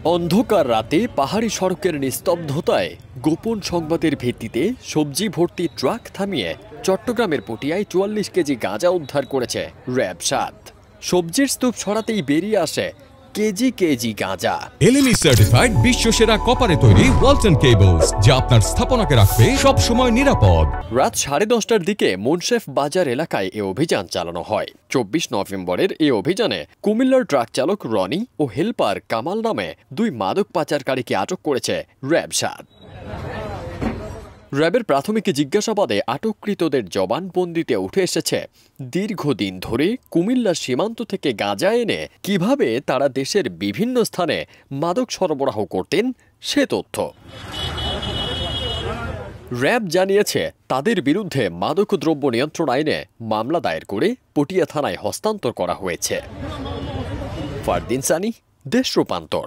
অন্ধকার রাতে পাহাড়ি সড়কের নিস্তব্ধতায় গোপন সংবাদের ভিত্তিতে সবজি ভর্তি ট্রাক থামিয়ে চট্টগ্রামের পটিয়ায় ৪৪ কেজি গাঁজা উদ্ধার করেছে র্যাব ৭। সবজির স্তূপ ছড়াতেই বেরিয়ে আসে কেজি কেজি গাঁজা। এলএমই সার্টিফাইড বিশ্বসেরা কপারে তৈরি ওয়ালটন কেবলস, যা আপনার স্থাপনাকে রাখবে সব সময় নিরাপদ। রাত 10:30টার দিকে মুনশেফ বাজার এলাকায় এ অভিযান চালানো হয়। ২৪ নভেম্বরের এই অভিযানে কুমিল্লার ট্রাক চালক রনি ও হেলপার কামাল নামে ২ মাদক পাচারকারীকে আটক করেছে র্যাব ৭। র্যাবের প্রাথমিক জিজ্ঞাসাবাদে আটককৃতদের জবানবন্দিতে উঠে এসেছে দীর্ঘদিন ধরে কুমিল্লার সীমান্ত থেকে গাঁজা এনে কিভাবে তারা দেশের বিভিন্ন স্থানে মাদক সরবরাহ করতেন সে তথ্য। র্যাব জানিয়েছে তাদের বিরুদ্ধে মাদকদ্রব্য নিয়ন্ত্রণ আইনে মামলা দায়ের করে পটিয়া থানায় হস্তান্তর করা হয়েছে। ফারদিন সানি, দেশ রূপান্তর।